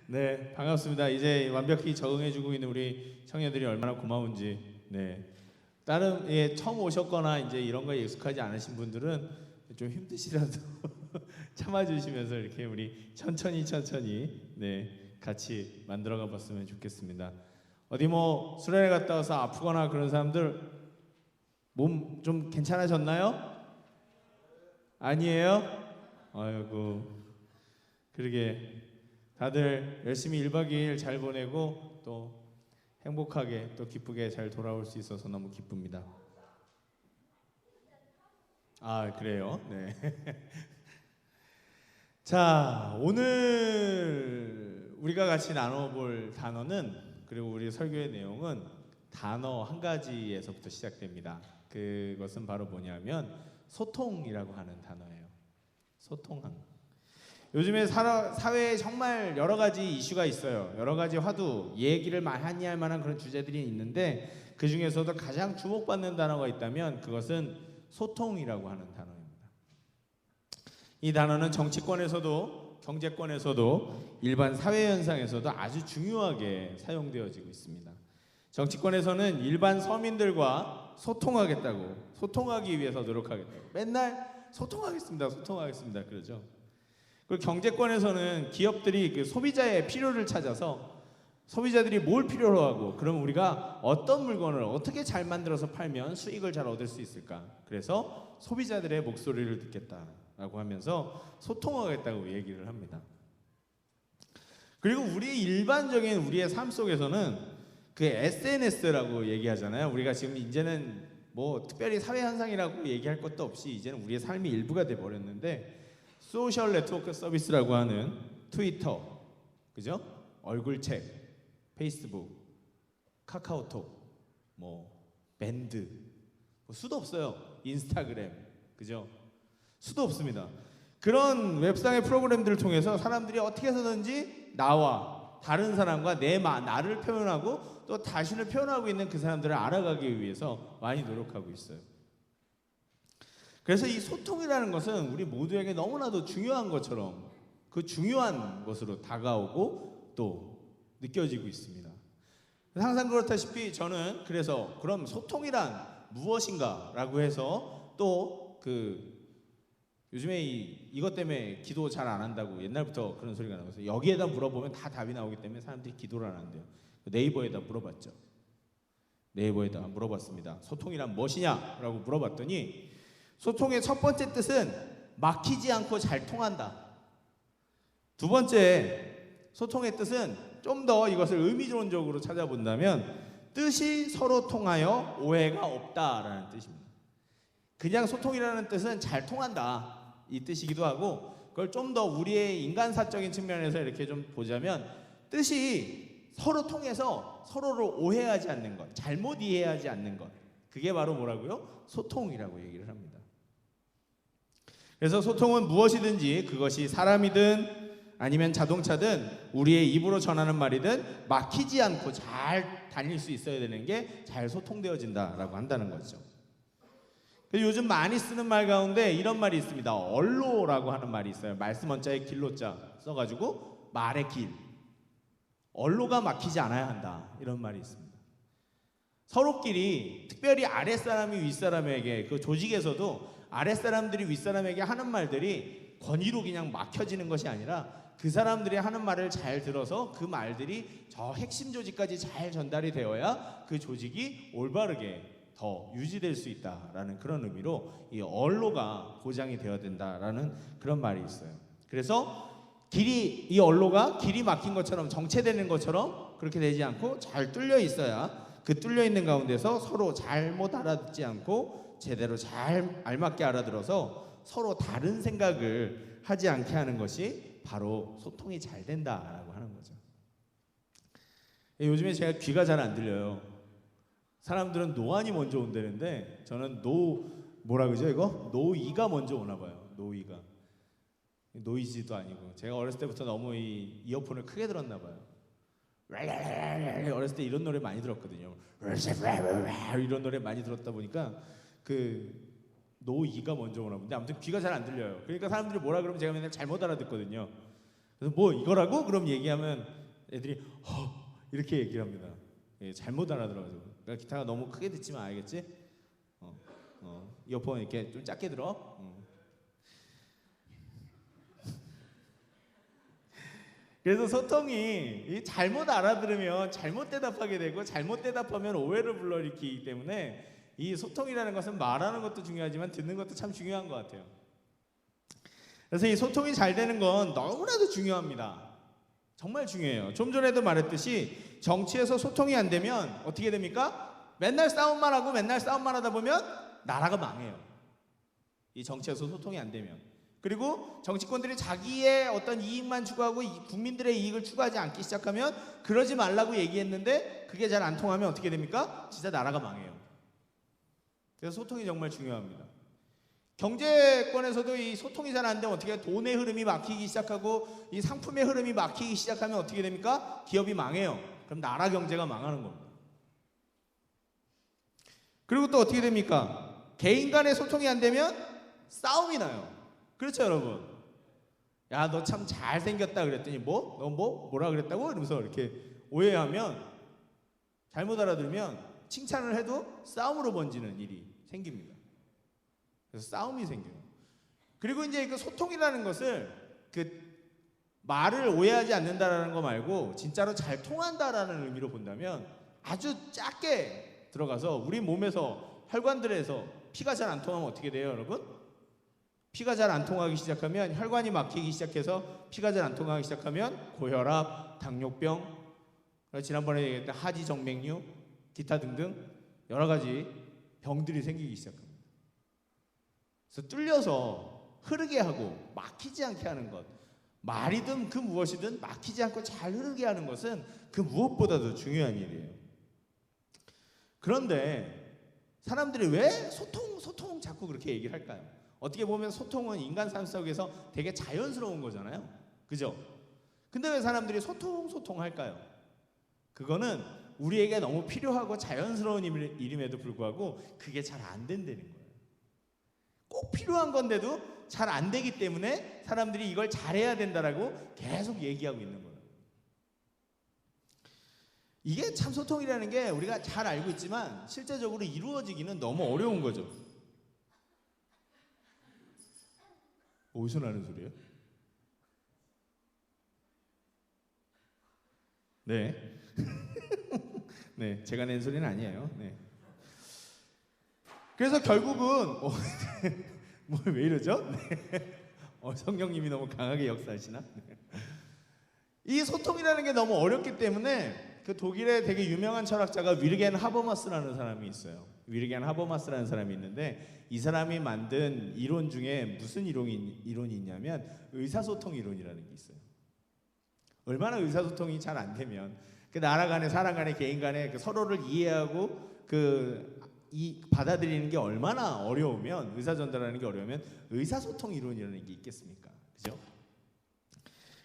네, 반갑습니다. 이제 완벽히 적응해주고 있는 우리 청년들이 얼마나 고마운지. 네, 다른 처음 오셨거나 이제 이런 거에 익숙하지 않으신 분들은 좀 힘드시라도 참아주시면서 이렇게 우리 천천히 같이 만들어가 봤으면 좋겠습니다. 어디 뭐 수련회 갔다 와서 아프거나 그런 사람들 몸 좀 괜찮아졌나요? 아니에요? 아이고, 그러게 다들 열심히 1박 2일 잘 보내고 또 행복하게 또 기쁘게 잘 돌아올 수 있어서 너무 기쁩니다. 아, 그래요? 네. 자, 오늘 우리가 같이 나눠볼 단어는, 그리고 우리 설교의 내용은 단어 한 가지에서부터 시작됩니다. 그것은 바로 뭐냐면 소통이라고 하는 단어예요. 소통함. 요즘에 사회에 정말 여러 가지 이슈가 있어요. 여러 가지 화두, 얘기를 많이 할 만한 그런 주제들이 있는데 그 중에서도 가장 주목받는 단어가 있다면 그것은 소통이라고 하는 단어입니다. 이 단어는 정치권에서도 경제권에서도 일반 사회 현상에서도 아주 중요하게 사용되어지고 있습니다. 정치권에서는 일반 서민들과 소통하기 위해서 노력하겠다고 맨날 소통하겠습니다 그러죠. 그리고 경제권에서는 기업들이 그 소비자의 필요를 찾아서 소비자들이 뭘 필요로 하고 그럼 우리가 어떤 물건을 어떻게 잘 만들어서 팔면 수익을 잘 얻을 수 있을까? 그래서 소비자들의 목소리를 듣겠다라고 하면서 소통하겠다고 얘기를 합니다. 그리고 일반적인 우리의 삶 속에서는 그 SNS라고 얘기하잖아요. 우리가 지금 이제는 뭐 특별히 사회 현상이라고 얘기할 것도 없이 이제는 우리의 삶의 일부가 돼 버렸는데 소셜 네트워크 서비스라고 하는 트위터, 그죠? 얼굴책, 페이스북, 카카오톡, 뭐 밴드, 뭐 수도 없어요. 인스타그램, 그죠? 수도 없습니다. 그런 웹상의 프로그램들을 통해서 사람들이 어떻게 해서든지 나와 다른 사람과 나를 표현하고 또 자신을 표현하고 있는 그 사람들을 알아가기 위해서 많이 노력하고 있어요. 그래서 이 소통이라는 것은 우리 모두에게 너무나도 중요한 것처럼 그 중요한 것으로 다가오고 또 느껴지고 있습니다. 항상 그렇다시피 저는 그래서 그럼 소통이란 무엇인가 라고 해서 또 요즘에 이것 때문에 기도 잘 안 한다고 옛날부터 그런 소리가 나와서 여기에다 물어보면 다 답이 나오기 때문에 사람들이 기도를 안 한대요. 네이버에다 물어봤죠. 네이버에다 물어봤습니다. 소통이란 무엇이냐 라고 물어봤더니 소통의 첫 번째 뜻은 막히지 않고 잘 통한다. 두 번째 소통의 뜻은 좀 더 이것을 의미론적으로 찾아본다면 뜻이 서로 통하여 오해가 없다라는 뜻입니다. 그냥 소통이라는 뜻은 잘 통한다 이 뜻이기도 하고 그걸 좀 더 우리의 인간사적인 측면에서 이렇게 좀 보자면 뜻이 서로 통해서 서로를 오해하지 않는 것, 잘못 이해하지 않는 것, 그게 바로 뭐라고요? 소통이라고 얘기를 합니다. 그래서 소통은 무엇이든지 그것이 사람이든 아니면 자동차든 우리의 입으로 전하는 말이든 막히지 않고 잘 다닐 수 있어야 되는 게 잘 소통되어진다라고 한다는 거죠. 요즘 많이 쓰는 말 가운데 이런 말이 있습니다. 언로라고 하는 말이 있어요. 말씀 원자에 길로자 써가지고 말의 길. 언로가 막히지 않아야 한다. 이런 말이 있습니다. 서로끼리 특별히 아랫사람이 윗사람에게 그 조직에서도 아랫사람들이 윗사람에게 하는 말들이 권위로 그냥 막혀지는 것이 아니라 그 사람들이 하는 말을 잘 들어서 그 말들이 저 핵심 조직까지 잘 전달이 되어야 그 조직이 올바르게 더 유지될 수 있다라는 그런 의미로 이 언로가 보장이 되어야 된다라는 그런 말이 있어요. 그래서 이 언로가 길이 막힌 것처럼 정체되는 것처럼 그렇게 되지 않고 잘 뚫려 있어야 그 뚫려 있는 가운데서 서로 잘못 알아듣지 않고 제대로 잘 알맞게 알아들어서 서로 다른 생각을 하지 않게 하는 것이 바로 소통이 잘 된다라고 하는 거죠. 요즘에 제가 귀가 잘 안 들려요. 사람들은 노안이 먼저 온다는데 저는 뭐라 그러죠 이거? 노이가 먼저 오나 봐요. 노이가. 노이즈도 아니고 제가 어렸을 때부터 너무 이 이어폰을 크게 들었나 봐요. 어렸을 때 이런 노래 많이 들었거든요. 이런 노래 많이 들었다 보니까 그 노이가 먼저 오나 본데 아무튼 귀가 잘 안 들려요. 그러니까 사람들이 뭐라 그러면 제가 맨날 잘못 알아듣거든요. 그래서 뭐 이거라고? 그럼 얘기하면 애들이 이렇게 얘기를 합니다. 예, 잘못 알아들어가지고. 그러니까 기타가 너무 크게 듣지만 알겠지? 이어폰 이렇게 좀 작게 들어. 그래서 소통이 잘못 알아들으면 잘못 대답하게 되고 잘못 대답하면 오해를 불러일으키기 때문에 이 소통이라는 것은 말하는 것도 중요하지만 듣는 것도 참 중요한 것 같아요. 그래서 이 소통이 잘 되는 건 너무나도 중요합니다. 정말 중요해요. 좀 전에도 말했듯이 정치에서 소통이 안 되면 어떻게 됩니까? 맨날 싸움만 하고 맨날 싸움만 하다 보면 나라가 망해요. 이 정치에서 소통이 안 되면. 그리고 정치권들이 자기의 어떤 이익만 추구하고 국민들의 이익을 추구하지 않기 시작하면 그러지 말라고 얘기했는데 그게 잘 안 통하면 어떻게 됩니까? 진짜 나라가 망해요. 그래서 소통이 정말 중요합니다. 경제권에서도 이 소통이 잘 안 되면 어떻게 돈의 흐름이 막히기 시작하고 이 상품의 흐름이 막히기 시작하면 어떻게 됩니까? 기업이 망해요. 그럼 나라 경제가 망하는 겁니다. 그리고 또 어떻게 됩니까? 개인 간의 소통이 안 되면 싸움이 나요. 그렇죠, 여러분? 야, 너 참 잘생겼다 그랬더니 뭐? 너 뭐라 그랬다고? 이러면서 이렇게 오해하면 잘못 알아들으면 칭찬을 해도 싸움으로 번지는 일이 생깁니다. 그래서 싸움이 생겨요. 그리고 이제 그 소통이라는 것을 그 말을 오해하지 않는다라는 거 말고 진짜로 잘 통한다라는 의미로 본다면 아주 작게 들어가서 우리 몸에서 혈관들에서 피가 잘 안 통하면 어떻게 돼요, 여러분? 피가 잘 안 통하기 시작하면 혈관이 막히기 시작해서 피가 잘 안 통하기 시작하면 고혈압, 당뇨병, 지난번에 얘기했던 하지정맥류, 기타 등등 여러 가지 병들이 생기기 시작합니다. 그래서 뚫려서 흐르게 하고 막히지 않게 하는 것, 말이든 그 무엇이든 막히지 않고 잘 흐르게 하는 것은 그 무엇보다도 중요한 일이에요. 그런데 사람들이 왜 소통 자꾸 그렇게 얘기를 할까요? 어떻게 보면 소통은 인간 삶 속에서 되게 자연스러운 거잖아요. 그죠? 근데 왜 사람들이 소통 할까요? 그거는 우리에게 너무 필요하고 자연스러운 일임에도 불구하고 그게 잘 안 된다는 거예요. 꼭 필요한 건데도 잘 안 되기 때문에 사람들이 이걸 잘해야 된다라고 계속 얘기하고 있는 거예요. 이게 참 소통이라는 게 우리가 잘 알고 있지만 실제적으로 이루어지기는 너무 어려운 거죠. 어디서 나는 소리예요? 네. 네, 제가 낸 소리는 아니에요. 네. 그래서 결국은 뭐 왜 이러죠? 네. 성령님이 너무 강하게 역사하시나? 네. 이 소통이라는 게 너무 어렵기 때문에 그 독일의 되게 유명한 철학자가 위르겐 하버마스라는 사람이 있어요. 위르겐 하버마스라는 사람이 있는데 이 사람이 만든 이론 중에 무슨 이론이 있냐면 의사소통 이론이라는 게 있어요. 얼마나 의사소통이 잘 안 되면 그 나라 간에 사람 간에 개인 간에 그 서로를 이해하고 받아들이는 게 얼마나 어려우면 의사 전달하는 게 어려우면 의사소통 이론이라는 게 있겠습니까? 그죠?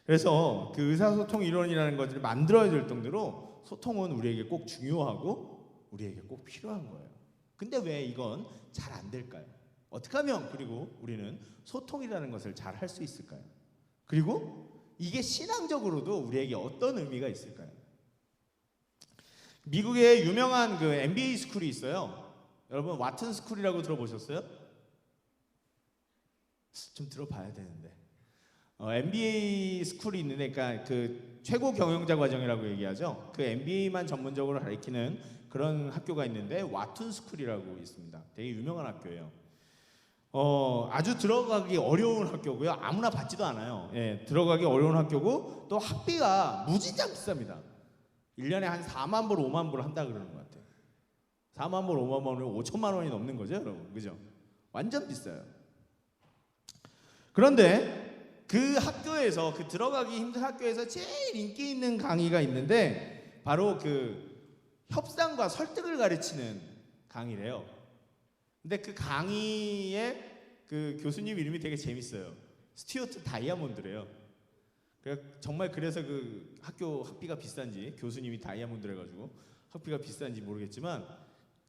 그래서 그 의사소통 이론이라는 것을 만들어야 될 정도로 소통은 우리에게 꼭 중요하고 우리에게 꼭 필요한 거예요. 근데 왜 이건 잘 안 될까요? 어떻게 하면 그리고 우리는 소통이라는 것을 잘 할 수 있을까요? 그리고 이게 신앙적으로도 우리에게 어떤 의미가 있을까요? 미국에 유명한 그 MBA 스쿨이 있어요. 여러분 와튼 스쿨이라고 들어보셨어요? 좀 들어봐야 되는데. MBA 스쿨이 있는데, 그러니까 그 최고 경영자 과정이라고 얘기하죠. 그 MBA만 전문적으로 가르치는 그런 학교가 있는데 와튼 스쿨이라고 있습니다. 되게 유명한 학교예요. 아주 들어가기 어려운 학교고요. 아무나 받지도 않아요. 예, 들어가기 어려운 학교고 또 학비가 무진장 비쌉니다. 1년에 한 4만 불, 5만 불 한다 그러는 것 같아요. 4만 불, 5만 불, 5천만 원이 넘는 거죠, 여러분. 그죠? 완전 비싸요. 그런데 그 학교에서, 그 들어가기 힘든 학교에서 제일 인기 있는 강의가 있는데 바로 그 협상과 설득을 가르치는 강의래요. 근데 그 강의의 그 교수님 이름이 되게 재밌어요. 스튜어트 다이아몬드래요. 정말 그래서 그 학교 학비가 비싼지, 교수님이 다이아몬드래 가지고 학비가 비싼지 모르겠지만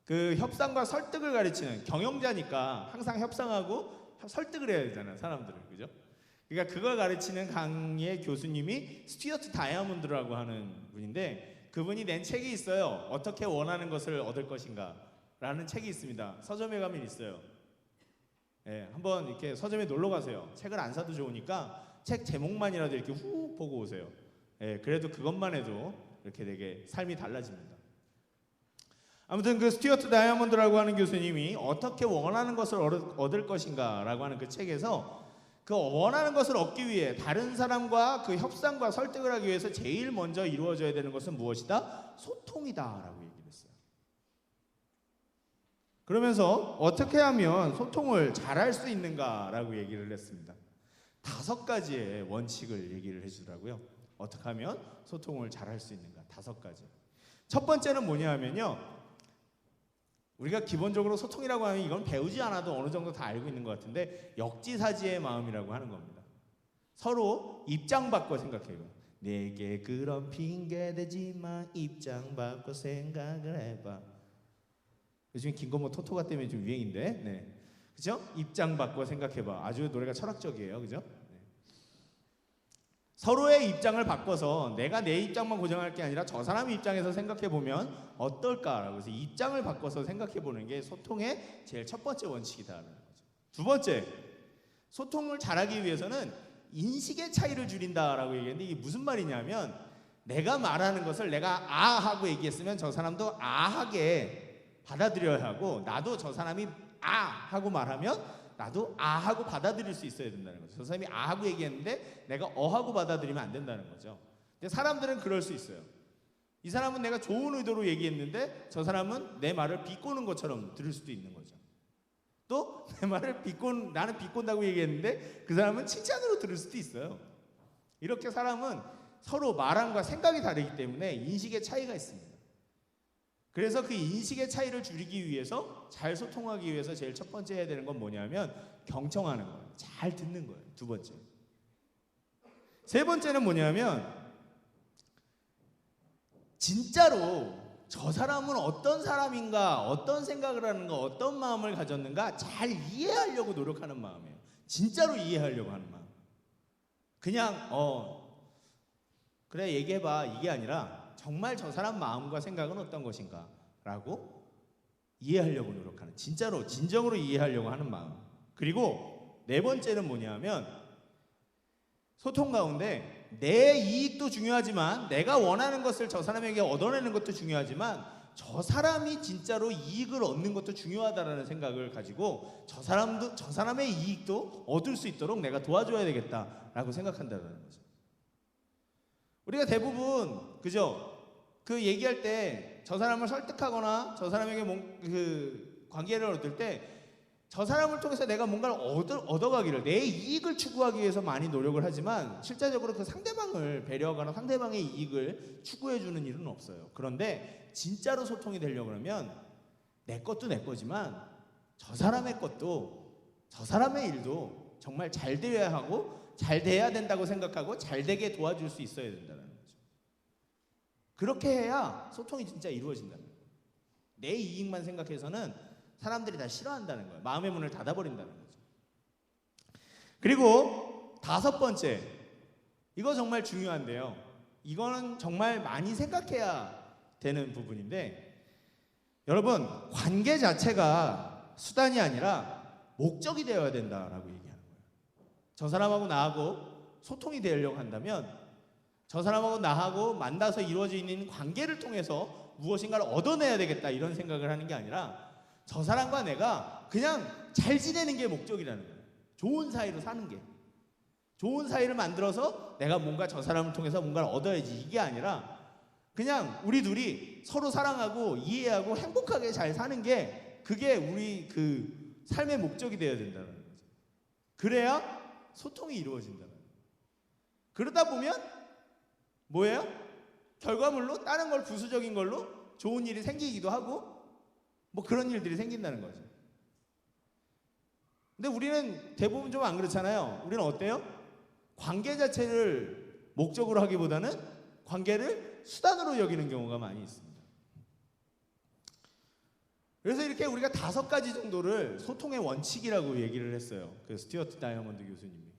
그 협상과 설득을 가르치는, 경영자니까 항상 협상하고 설득을 해야 되잖아요, 사람들을. 그죠? 그러니까 그걸 가르치는 강의 교수님이 스튜어트 다이아몬드라고 하는 분인데, 그분이 낸 책이 있어요. 어떻게 원하는 것을 얻을 것인가 라는 책이 있습니다. 서점에 가면 있어요. 예, 한번 이렇게 서점에 놀러 가세요. 책을 안 사도 좋으니까 책 제목만이라도 이렇게 훅 보고 오세요. 예, 그래도 그것만 해도 이렇게 되게 삶이 달라집니다. 아무튼 그 스튜어트 다이아몬드라고 하는 교수님이 어떻게 원하는 것을 얻을 것인가 라고 하는 그 책에서 그 원하는 것을 얻기 위해 다른 사람과 그 협상과 설득을 하기 위해서 제일 먼저 이루어져야 되는 것은 무엇이다? 소통이다 라고 얘기를 했어요. 그러면서 어떻게 하면 소통을 잘할 수 있는가 라고 얘기를 했습니다. 5가지의 원칙을 얘기를 해주더라고요. 어떻게 하면 소통을 잘할 수 있는가, 5가지. 첫 번째는 뭐냐 하면요, 우리가 기본적으로 소통이라고 하면 이건 배우지 않아도 어느 정도 다 알고 있는 것 같은데, 역지사지의 마음이라고 하는 겁니다. 서로 입장 바꿔 생각해요. 내게 그런 핑계 대지 마, 입장 바꿔 생각을 해봐. 요즘 김건모 토토가 때문에 좀 유행인데, 네, 그죠? 입장 바꿔 생각해봐. 아주 노래가 철학적이에요, 그죠? 서로의 입장을 바꿔서 내가 내 입장만 고정할 게 아니라 저 사람의 입장에서 생각해 보면 어떨까라고 해서 입장을 바꿔서 생각해 보는 게 소통의 제일 첫 번째 원칙이다라는 거죠. 두 번째, 소통을 잘하기 위해서는 인식의 차이를 줄인다라고 얘기했는데, 이게 무슨 말이냐면, 내가 말하는 것을 내가 아 하고 얘기했으면 저 사람도 아 하게 받아들여야 하고, 나도 저 사람이 아 하고 말하면 나도 아 하고 받아들일 수 있어야 된다는 거죠. 저 사람이 아 하고 얘기했는데 내가 어 하고 받아들이면 안 된다는 거죠. 근데 사람들은 그럴 수 있어요. 이 사람은 내가 좋은 의도로 얘기했는데 저 사람은 내 말을 비꼬는 것처럼 들을 수도 있는 거죠. 또 내 말을 나는 비꼰다고 얘기했는데 그 사람은 칭찬으로 들을 수도 있어요. 이렇게 사람은 서로 말함과 생각이 다르기 때문에 인식의 차이가 있습니다. 그래서 그 인식의 차이를 줄이기 위해서, 잘 소통하기 위해서 제일 첫 번째 해야 되는 건 뭐냐면 경청하는 거예요. 잘 듣는 거예요. 두 번째. 세 번째는 뭐냐면, 진짜로 저 사람은 어떤 사람인가, 어떤 생각을 하는가, 어떤 마음을 가졌는가 잘 이해하려고 노력하는 마음이에요. 진짜로 이해하려고 하는 마음. 그냥 그래 얘기해봐 이게 아니라, 정말 저 사람 마음과 생각은 어떤 것인가 라고 이해하려고 노력하는, 진짜로 진정으로 이해하려고 하는 마음. 그리고 네 번째는 뭐냐면, 소통 가운데 내 이익도 중요하지만 내가 원하는 것을 저 사람에게 얻어내는 것도 중요하지만 저 사람이 진짜로 이익을 얻는 것도 중요하다라는 생각을 가지고 저 사람의 이익도 얻을 수 있도록 내가 도와줘야 되겠다라고 생각한다는 거죠. 우리가 대부분 그죠? 그 얘기할 때 저 사람을 설득하거나 저 사람에게 그 관계를 얻을 때 저 사람을 통해서 내가 뭔가를 얻어가기를, 내 이익을 추구하기 위해서 많이 노력을 하지만 실제적으로 그 상대방을 배려하거나 상대방의 이익을 추구해주는 일은 없어요. 그런데 진짜로 소통이 되려고 그러면 내 것도 내 거지만 저 사람의 것도, 저 사람의 일도 정말 잘 되어야 하고 잘 돼야 된다고 생각하고 잘 되게 도와줄 수 있어야 된다는 거죠. 그렇게 해야 소통이 진짜 이루어진다는 거예요. 내 이익만 생각해서는 사람들이 다 싫어한다는 거예요. 마음의 문을 닫아버린다는 거죠. 그리고 다섯 번째, 이거 정말 중요한데요. 이거는 정말 많이 생각해야 되는 부분인데, 여러분, 관계 자체가 수단이 아니라 목적이 되어야 된다라고 얘기하는 거예요. 저 사람하고 나하고 소통이 되려고 한다면 저 사람하고 나하고 만나서 이루어져 있는 관계를 통해서 무엇인가를 얻어내야 되겠다, 이런 생각을 하는 게 아니라 저 사람과 내가 그냥 잘 지내는 게 목적이라는 거예요. 좋은 사이로 사는 게. 좋은 사이를 만들어서 내가 뭔가 저 사람을 통해서 뭔가를 얻어야지, 이게 아니라 그냥 우리 둘이 서로 사랑하고 이해하고 행복하게 잘 사는 게, 그게 우리 그 삶의 목적이 되어야 된다는 거죠. 그래야 소통이 이루어진다는 거예요. 그러다 보면 뭐예요? 결과물로 다른 걸, 부수적인 걸로 좋은 일이 생기기도 하고 뭐 그런 일들이 생긴다는 거죠. 근데 우리는 대부분 좀 안 그렇잖아요. 우리는 어때요? 관계 자체를 목적으로 하기보다는 관계를 수단으로 여기는 경우가 많이 있습니다. 그래서 이렇게 우리가 5가지 정도를 소통의 원칙이라고 얘기를 했어요. 그 스튜어트 다이아몬드 교수님이.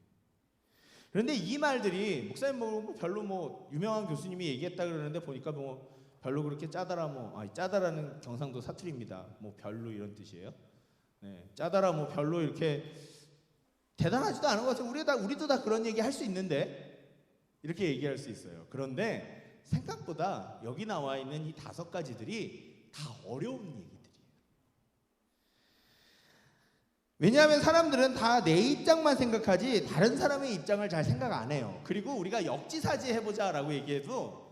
그런데 이 말들이 목사님 뭐 별로 뭐 유명한 교수님이 얘기했다 그러는데 보니까 뭐 별로 그렇게 짜다라 짜다라는 경상도 사투리입니다. 뭐 별로 이런 뜻이에요. 네, 짜다라 뭐 별로 이렇게 대단하지도 않은 것 같아요. 우리도 다 그런 얘기 할 수 있는데 이렇게 얘기할 수 있어요. 그런데 생각보다 여기 나와 있는 이 5가지들이 다 어려운 얘기들이에요. 왜냐하면 사람들은 다 내 입장만 생각하지 다른 사람의 입장을 잘 생각 안 해요. 그리고 우리가 역지사지 해보자 라고 얘기해도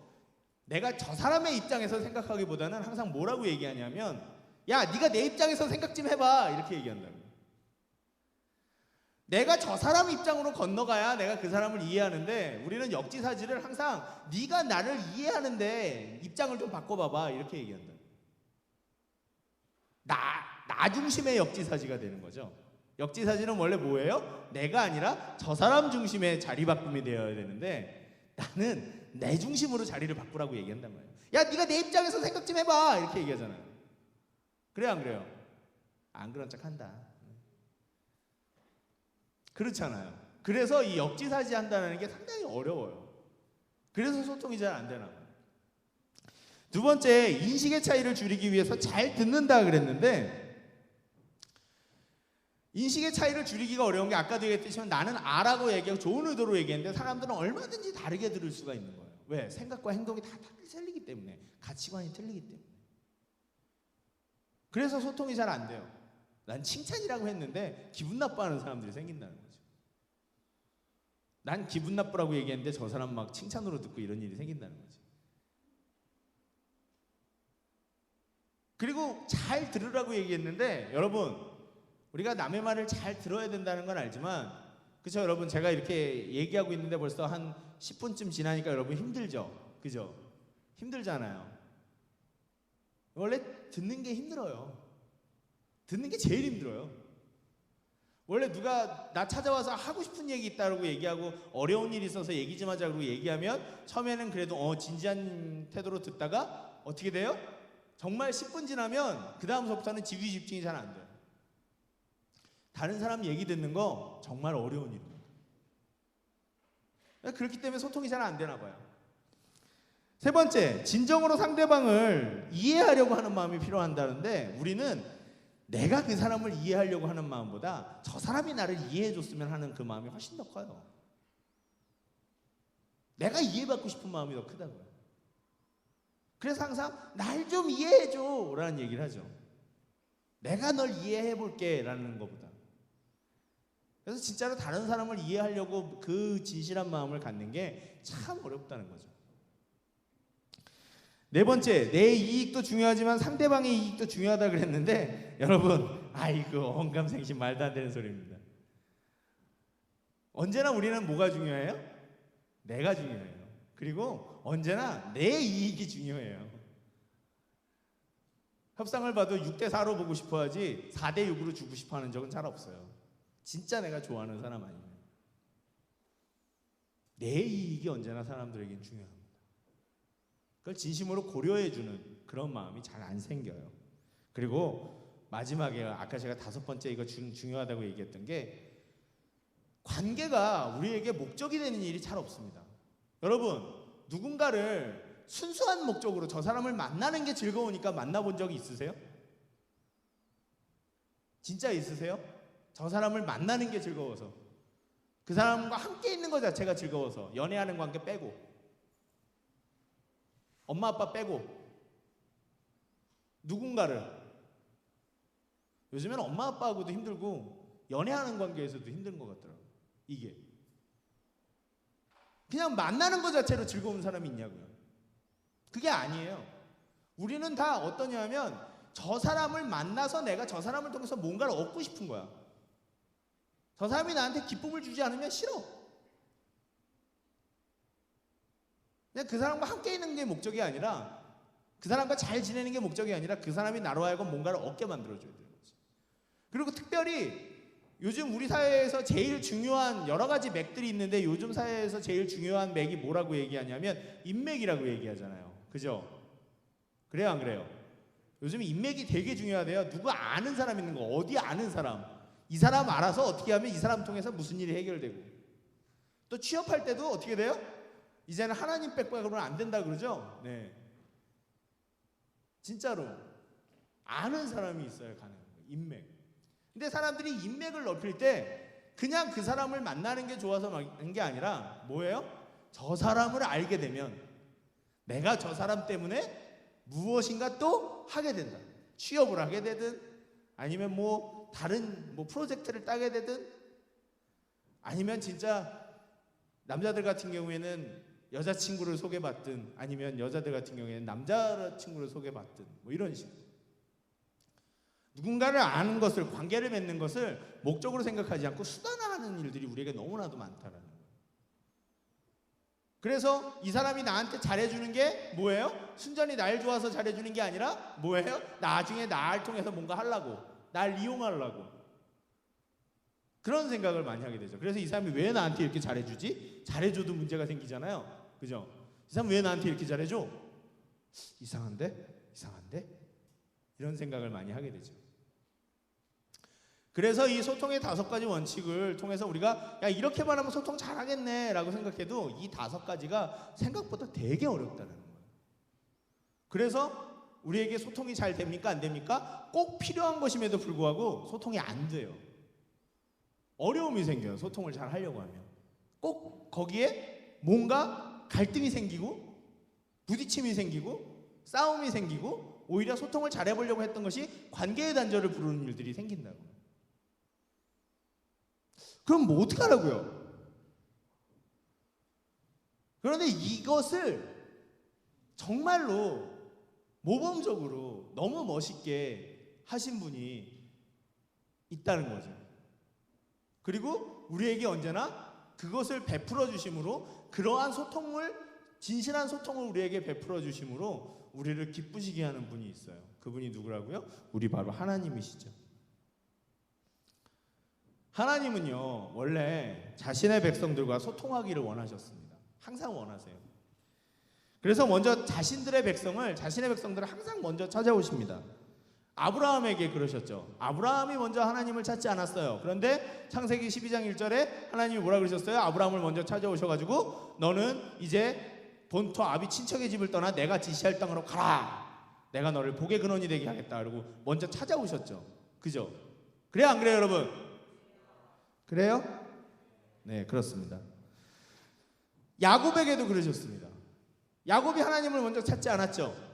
내가 저 사람의 입장에서 생각하기보다는 항상 뭐라고 얘기하냐면 야, 네가 내 입장에서 생각 좀 해봐 이렇게 얘기한다고. 내가 저 사람 입장으로 건너가야 내가 그 사람을 이해하는데 우리는 역지사지를 항상 네가 나를 이해하는데 입장을 좀 바꿔봐봐 이렇게 얘기한다. 나 중심의 역지사지가 되는 거죠. 역지사지는 원래 뭐예요? 내가 아니라 저 사람 중심의 자리 바꿈이 되어야 되는데 나는 내 중심으로 자리를 바꾸라고 얘기한단 말이에요. 야, 네가 내 입장에서 생각 좀 해봐 이렇게 얘기하잖아요. 그래요, 안 그래요? 안 그런 척 한다. 그렇잖아요. 그래서 이 역지사지 한다는 게 상당히 어려워요. 그래서 소통이 잘 안 되나 봐요. 두 번째, 인식의 차이를 줄이기 위해서 잘 듣는다 그랬는데 인식의 차이를 줄이기가 어려운 게 아까도 얘기했듯이 나는 A라고 얘기하고 좋은 의도로 얘기했는데 사람들은 얼마든지 다르게 들을 수가 있는 거예요. 왜? 생각과 행동이 다 틀리기 때문에, 가치관이 틀리기 때문에. 그래서 소통이 잘 안 돼요. 난 칭찬이라고 했는데 기분 나빠하는 사람들이 생긴다는 거죠. 난 기분 나쁘라고 얘기했는데 저 사람 막 칭찬으로 듣고 이런 일이 생긴다는 거죠. 그리고 잘 들으라고 얘기했는데 여러분, 우리가 남의 말을 잘 들어야 된다는 건 알지만, 그렇죠 여러분? 제가 이렇게 얘기하고 있는데 벌써 한 10분쯤 지나니까 여러분 힘들죠? 그죠? 힘들잖아요. 원래 듣는 게 힘들어요. 듣는 게 제일 힘들어요. 원래 누가 나 찾아와서 하고 싶은 얘기 있다고 얘기하고 어려운 일이 있어서 얘기 좀 하자고 얘기하면 처음에는 그래도 진지한 태도로 듣다가 어떻게 돼요? 정말 10분 지나면 그 다음서부터는 지휘 집중이 잘 안 돼요. 다른 사람 얘기 듣는 거 정말 어려운 일입니다. 그렇기 때문에 소통이 잘 안 되나 봐요. 세 번째, 진정으로 상대방을 이해하려고 하는 마음이 필요한다는데 우리는 내가 그 사람을 이해하려고 하는 마음보다 저 사람이 나를 이해해 줬으면 하는 그 마음이 훨씬 더 커요. 내가 이해받고 싶은 마음이 더 크다고요. 그래서 항상 날 좀 이해해 줘 라는 얘기를 하죠. 내가 널 이해해 볼게 라는 것보다. 그래서 진짜로 다른 사람을 이해하려고 그 진실한 마음을 갖는 게 참 어렵다는 거죠. 네 번째, 내 이익도 중요하지만 상대방의 이익도 중요하다 그랬는데 여러분, 아이고 언감생심 말도 안 되는 소리입니다. 언제나 우리는 뭐가 중요해요? 내가 중요해요. 그리고 언제나 내 이익이 중요해요. 협상을 봐도 6대4로 보고 싶어 하지 4대6으로 주고 싶어 하는 적은 잘 없어요. 진짜 내가 좋아하는 사람 아니면. 내 이익이 언제나 사람들에겐 중요합니다. 그걸 진심으로 고려해주는 그런 마음이 잘 안 생겨요. 그리고 마지막에 아까 제가 5번째 이거 중요하다고 얘기했던 게 관계가 우리에게 목적이 되는 일이 잘 없습니다. 여러분, 누군가를 순수한 목적으로 저 사람을 만나는 게 즐거우니까 만나본 적이 있으세요? 진짜 있으세요? 저 사람을 만나는 게 즐거워서, 그 사람과 함께 있는 것 자체가 즐거워서, 연애하는 관계 빼고, 엄마 아빠 빼고, 누군가를, 요즘엔 엄마 아빠하고도 힘들고 연애하는 관계에서도 힘든 것 같더라고요. 이게 그냥 만나는 것 자체로 즐거운 사람이 있냐고요. 그게 아니에요. 우리는 다 어떠냐면 저 사람을 만나서 내가 저 사람을 통해서 뭔가를 얻고 싶은 거야. 저 사람이 나한테 기쁨을 주지 않으면 싫어. 그냥 그 사람과 함께 있는 게 목적이 아니라, 그 사람과 잘 지내는 게 목적이 아니라 그 사람이 나로 하여금 뭔가를 얻게 만들어줘야 되는 거지. 그리고 특별히 요즘 우리 사회에서 제일 중요한 여러 가지 맥들이 있는데 요즘 사회에서 제일 중요한 맥이 뭐라고 얘기하냐면 인맥이라고 얘기하잖아요. 그죠? 그래요, 안 그래요? 요즘 인맥이 되게 중요하대요. 누구 아는 사람 있는 거, 어디 아는 사람, 이 사람 알아서 어떻게 하면 이 사람 통해서 무슨 일이 해결되고, 또 취업할 때도 어떻게 돼요? 이제는 하나님 백박으로는 안 된다 그러죠? 네. 진짜로 아는 사람이 있어야 가능한 거예요. 인맥. 근데 사람들이 인맥을 넓힐 때 그냥 그 사람을 만나는 게 좋아서 하는 게 아니라 뭐예요? 저 사람을 알게 되면 내가 저 사람 때문에 무엇인가 또 하게 된다. 취업을 하게 되든 아니면 뭐 다른 뭐 프로젝트를 따게 되든 아니면 진짜 남자들 같은 경우에는 여자친구를 소개받든 아니면 여자들 같은 경우에는 남자친구를 소개받든 뭐 이런 식으로 누군가를 아는 것을 관계를 맺는 것을 목적으로 생각하지 않고 수단화하는 일들이 우리에게 너무나도 많다라는 거예요. 그래서 이 사람이 나한테 잘해주는 게 뭐예요? 순전히 날 좋아서 잘해주는 게 아니라 뭐예요? 나중에 나를 통해서 뭔가 하려고 날 이용하려고 그런 생각을 많이 하게 되죠. 그래서 이 사람이 왜 나한테 이렇게 잘해주지? 잘해줘도 문제가 생기잖아요. 그죠? 이 사람 왜 나한테 이렇게 잘해줘? 이상한데? 이상한데? 이런 생각을 많이 하게 되죠. 그래서 이 소통의 5가지 원칙을 통해서 우리가 야 이렇게만 하면 소통 잘하겠네 라고 생각해도 이 5가지가 생각보다 되게 어렵다는 거예요. 그래서 우리에게 소통이 잘 됩니까? 안 됩니까? 꼭 필요한 것임에도 불구하고 소통이 안 돼요. 어려움이 생겨요. 소통을 잘 하려고 하면. 꼭 거기에 뭔가 갈등이 생기고 부딪힘이 생기고 싸움이 생기고 오히려 소통을 잘 해보려고 했던 것이 관계의 단절을 부르는 일들이 생긴다고. 그럼 뭐 어떻게 하라고요? 그런데 이것을 정말로 모범적으로 너무 멋있게 하신 분이 있다는 거죠. 그리고 우리에게 언제나 그것을 베풀어 주심으로 그러한 소통을 진실한 소통을 우리에게 베풀어 주심으로 우리를 기쁘시게 하는 분이 있어요. 그분이 누구라고요? 우리 바로 하나님이시죠. 하나님은요 원래 자신의 백성들과 소통하기를 원하셨습니다. 항상 원하세요. 그래서 먼저 자신의 백성들을 항상 먼저 찾아오십니다. 아브라함에게 그러셨죠. 아브라함이 먼저 하나님을 찾지 않았어요. 그런데 창세기 12장 1절에 하나님이 뭐라 그러셨어요? 아브라함을 먼저 찾아오셔가지고 너는 이제 본토 아비 친척의 집을 떠나 내가 지시할 땅으로 가라. 내가 너를 복의 근원이 되게 하겠다. 그리고 먼저 찾아오셨죠. 그죠? 그래요 안 그래요 여러분? 그래요? 네 그렇습니다. 야곱에게도 그러셨습니다. 야곱이 하나님을 먼저 찾지 않았죠.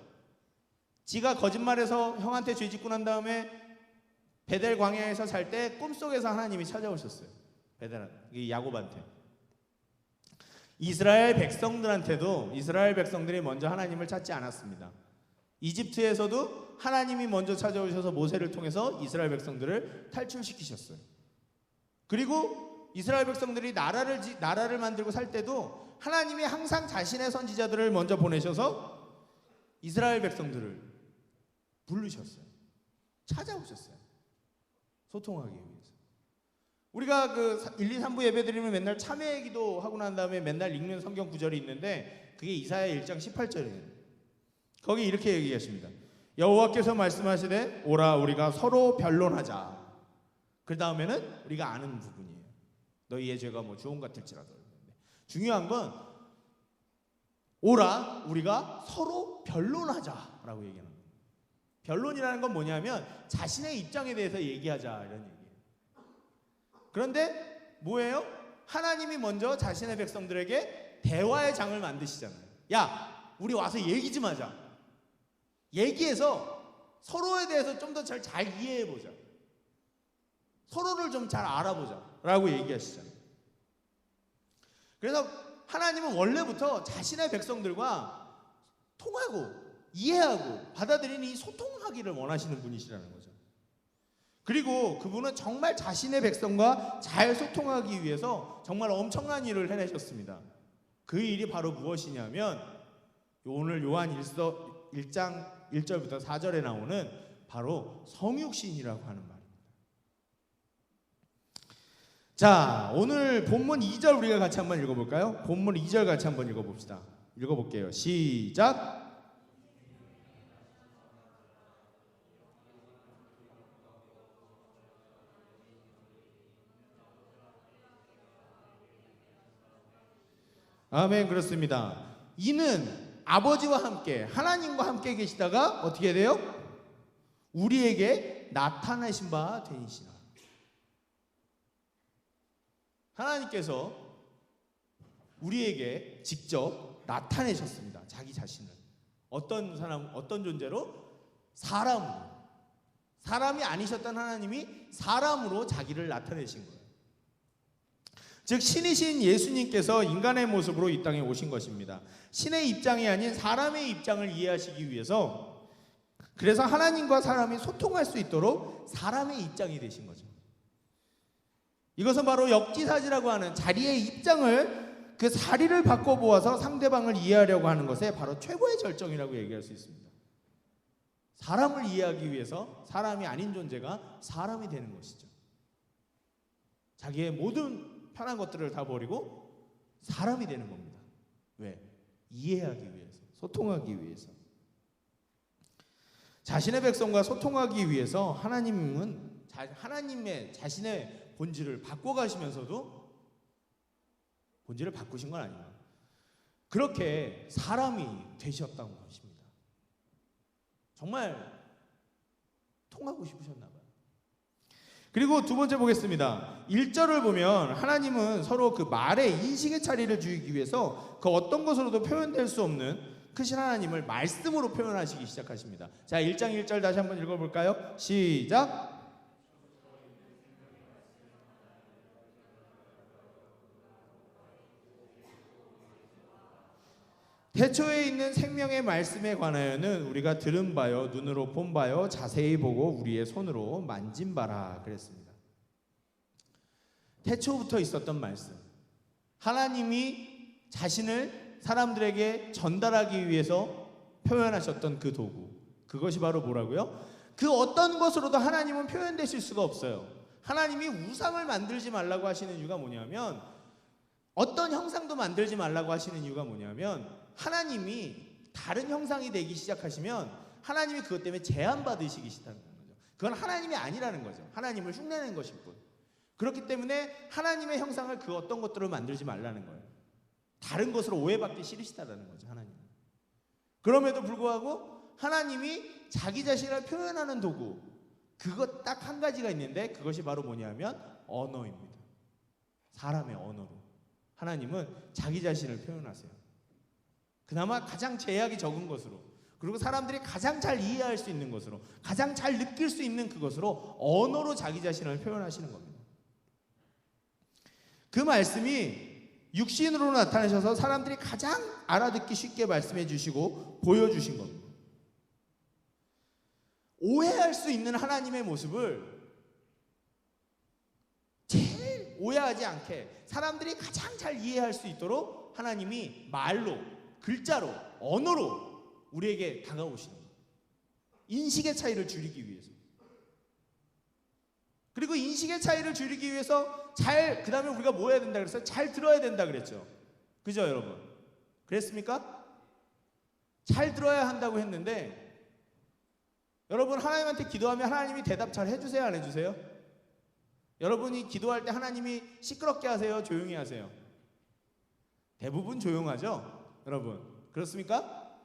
지가 거짓말해서 형한테 죄짓고 난 다음에 베델 광야에서 살 때 꿈속에서 하나님이 찾아오셨어요. 야곱한테. 이스라엘 백성들이 먼저 하나님을 찾지 않았습니다. 이집트에서도 하나님이 먼저 찾아오셔서 모세를 통해서 이스라엘 백성들을 탈출시키셨어요. 그리고 이스라엘 백성들이 나라를 만들고 살 때도 하나님이 항상 자신의 선지자들을 먼저 보내셔서 이스라엘 백성들을 부르셨어요. 찾아오셨어요. 소통하기 위해서. 우리가 그 1, 2, 3부 예배 드리면 맨날 참회 기도 하고 난 다음에 맨날 읽는 성경 구절이 있는데 그게 이사야 1장 18절이에요. 거기 이렇게 얘기하십니다. 여호와께서 말씀하시되 오라 우리가 서로 변론하자. 그 다음에는 우리가 아는 부분이에요. 너희의 죄가 뭐 주홍 같을지라도. 중요한 건 오라 우리가 서로 변론하자라고 얘기하는 거예요. 변론이라는 건 뭐냐면 자신의 입장에 대해서 얘기하자 이런 얘기예요. 그런데 뭐예요? 하나님이 먼저 자신의 백성들에게 대화의 장을 만드시잖아요. 야 우리 와서 얘기 좀 하자. 얘기해서 서로에 대해서 좀 더 잘 이해해보자. 서로를 좀 잘 알아보자 라고 얘기하시잖아요. 그래서 하나님은 원래부터 자신의 백성들과 통하고 이해하고 받아들이는 이 소통하기를 원하시는 분이시라는 거죠. 그리고 그분은 정말 자신의 백성과 잘 소통하기 위해서 정말 엄청난 일을 해내셨습니다. 그 일이 바로 무엇이냐면 오늘 요한 1장 1절부터 4절에 나오는 바로 성육신이라고 하는 말입니다. 자, 오늘 본문 2절 우리가 같이 한번 읽어볼까요? 본문 2절 같이 한번 읽어봅시다. 읽어볼게요. 시작. 아멘. 그렇습니다. 이는 아버지와 함께 하나님과 함께 계시다가 어떻게 돼요? 우리에게 나타나신 바 되시나. 하나님께서 우리에게 직접 나타내셨습니다. 자기 자신을. 어떤 사람, 어떤 존재로? 사람으로. 사람이 아니셨던 하나님이 사람으로 자기를 나타내신 거예요. 즉 신이신 예수님께서 인간의 모습으로 이 땅에 오신 것입니다. 신의 입장이 아닌 사람의 입장을 이해하시기 위해서, 그래서 하나님과 사람이 소통할 수 있도록 사람의 입장이 되신 거죠. 이것은 바로 역지사지라고 하는 자리의 입장을, 그 자리를 바꿔보아서 상대방을 이해하려고 하는 것에 바로 최고의 절정이라고 얘기할 수 있습니다. 사람을 이해하기 위해서 사람이 아닌 존재가 사람이 되는 것이죠. 자기의 모든 편한 것들을 다 버리고 사람이 되는 겁니다. 왜? 이해하기 위해서, 소통하기 위해서. 자신의 백성과 소통하기 위해서 하나님은 하나님의 자신의 본질을 바꿔가시면서도 본질을 바꾸신 건 아니에요. 그렇게 사람이 되셨다는 것입니다. 정말 통하고 싶으셨나 봐요. 그리고 두 번째 보겠습니다. 1절을 보면 하나님은 서로 그 말에 인식의 차리를 주기 위해서 그 어떤 것으로도 표현될 수 없는 크신 하나님을 말씀으로 표현하시기 시작하십니다. 자, 1장 1절 다시 한번 읽어볼까요? 시작! 태초에 있는 생명의 말씀에 관하여는 우리가 들은 바요, 눈으로 본 바요, 자세히 보고 우리의 손으로 만진 바라 그랬습니다. 태초부터 있었던 말씀, 하나님이 자신을 사람들에게 전달하기 위해서 표현하셨던 그 도구, 그것이 바로 뭐라고요? 그 어떤 것으로도 하나님은 표현되실 수가 없어요. 하나님이 우상을 만들지 말라고 하시는 이유가 뭐냐면, 어떤 형상도 만들지 말라고 하시는 이유가 뭐냐면, 하나님이 다른 형상이 되기 시작하시면 하나님이 그것 때문에 제한받으시기 시작하는 거죠. 그건 하나님이 아니라는 거죠. 하나님을 흉내내는 것일 뿐. 그렇기 때문에 하나님의 형상을 그 어떤 것들을 만들지 말라는 거예요. 다른 것으로 오해받기 싫으시다라는 거죠. 하나님은. 그럼에도 불구하고 하나님이 자기 자신을 표현하는 도구, 그것 딱 한 가지가 있는데 그것이 바로 뭐냐면 언어입니다. 사람의 언어로 하나님은 자기 자신을 표현하세요. 그나마 가장 제약이 적은 것으로, 그리고 사람들이 가장 잘 이해할 수 있는 것으로, 가장 잘 느낄 수 있는 그것으로 언어로 자기 자신을 표현하시는 겁니다. 그 말씀이 육신으로 나타나셔서 사람들이 가장 알아듣기 쉽게 말씀해 주시고 보여주신 겁니다. 오해할 수 있는 하나님의 모습을 제일 오해하지 않게 사람들이 가장 잘 이해할 수 있도록 하나님이 말로, 글자로, 언어로 우리에게 다가오시는 거예요. 인식의 차이를 줄이기 위해서. 그리고 인식의 차이를 줄이기 위해서 그 다음에 우리가 뭐 해야 된다 그랬어요? 잘 들어야 된다 그랬죠. 그죠, 여러분? 그랬습니까? 잘 들어야 한다고 했는데, 여러분 하나님한테 기도하면 하나님이 대답 잘 해주세요, 안 해주세요? 여러분이 기도할 때 하나님이 시끄럽게 하세요, 조용히 하세요? 대부분 조용하죠? 여러분, 그렇습니까?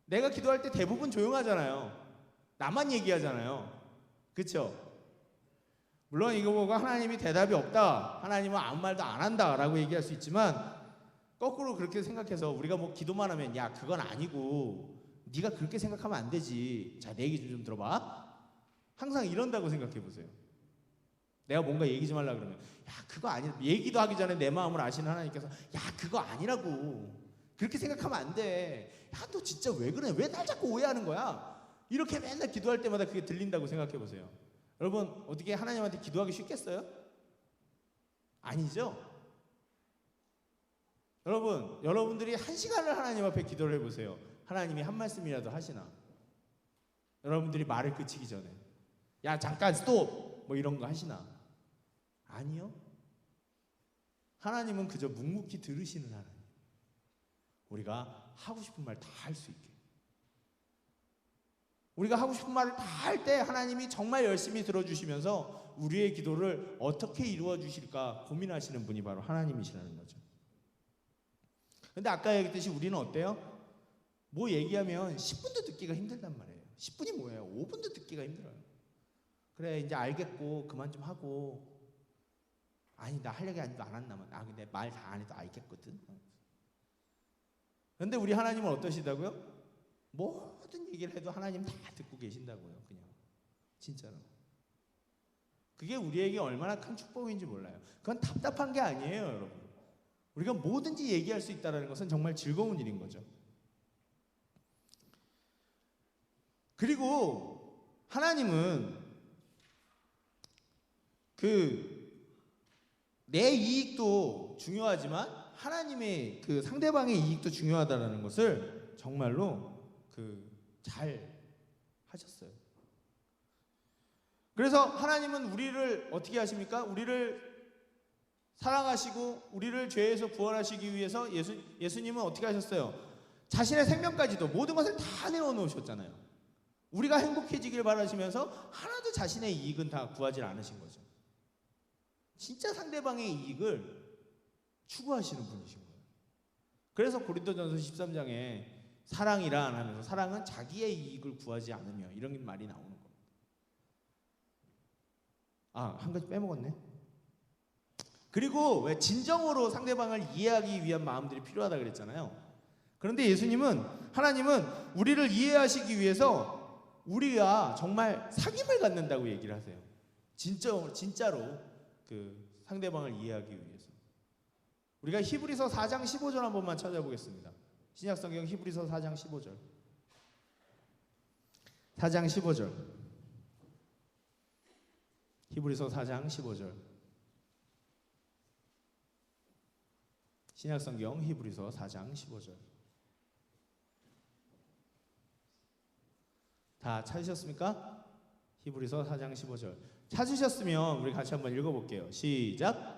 내가 기도할 때 대부분 조용하잖아요. 나만 얘기하잖아요. 그렇죠? 물론 이거 보고 하나님이 대답이 없다, 하나님은 아무 말도 안 한다 라고 얘기할 수 있지만, 거꾸로 그렇게 생각해서 우리가 뭐 기도만 하면 야 그건 아니고 네가 그렇게 생각하면 안 되지, 자 내 얘기 좀 들어봐, 항상 이런다고 생각해 보세요. 내가 뭔가 얘기 좀 하려고 그러면 야 그거 아니야, 얘기도 하기 전에 내 마음을 아시는 하나님께서 야 그거 아니라고, 그렇게 생각하면 안 돼, 야 너 진짜 왜 그래, 왜 날 자꾸 오해하는 거야, 이렇게 맨날 기도할 때마다 그게 들린다고 생각해 보세요. 여러분 어떻게 하나님한테 기도하기 쉽겠어요? 아니죠? 여러분들이 1시간을 하나님 앞에 기도를 해보세요. 하나님이 한 말씀이라도 하시나? 여러분들이 말을 그치기 전에 야 잠깐 스톱 뭐 이런 거 하시나? 아니요. 하나님은 그저 묵묵히 들으시는 하나님, 우리가 하고 싶은 말 다 할 수 있게, 우리가 하고 싶은 말을 다 할 때 하나님이 정말 열심히 들어주시면서 우리의 기도를 어떻게 이루어 주실까 고민하시는 분이 바로 하나님이시라는 거죠. 근데 아까 얘기했듯이 우리는 어때요? 뭐 얘기하면 10분도 듣기가 힘들단 말이에요. 10분이 뭐예요? 5분도 듣기가 힘들어요. 그래 이제 알겠고 그만 좀 하고, 아니 나 할 얘기 아직도 안 한다면, 근데 말 다 안 해도 알겠거든. 근데 우리 하나님은 어떠시다고요? 모든 얘기를 해도 하나님 다 듣고 계신다고요. 그냥 진짜로. 그게 우리에게 얼마나 큰 축복인지 몰라요. 그건 답답한 게 아니에요, 여러분. 우리가 뭐든지 얘기할 수 있다는 것은 정말 즐거운 일인 거죠. 그리고 하나님은 내 이익도 중요하지만 하나님의 그 상대방의 이익도 중요하다는 것을 정말로 잘 하셨어요. 그래서 하나님은 우리를 어떻게 하십니까? 우리를 사랑하시고 우리를 죄에서 구원하시기 위해서 예수님은 어떻게 하셨어요? 자신의 생명까지도 모든 것을 다 내어놓으셨잖아요. 우리가 행복해지길 바라시면서 하나도 자신의 이익은 다 구하지 않으신 거죠. 진짜 상대방의 이익을 추구하시는 분이신 거예요. 그래서 고린도전서 13장에 사랑이란 하면서 사랑은 자기의 이익을 구하지 않으며 이런 말이 나오는 겁니다. 한 가지 빼먹었네. 그리고 왜 진정으로 상대방을 이해하기 위한 마음들이 필요하다 그랬잖아요. 그런데 하나님은 우리를 이해하시기 위해서 우리가 정말 사귐을 갖는다고 얘기를 하세요. 진짜로 상대방을 이해하기 위해서. 우리가 히브리서 4장 15절 한 번만 찾아보겠습니다. 신약성경 히브리서 4장 15절. 4장 15절. 히브리서 4장 15절. 신약성경 히브리서 4장 15절. 다 찾으셨습니까? 히브리서 4장 15절. 찾으셨으면 우리 같이 한번 읽어볼게요. 시작.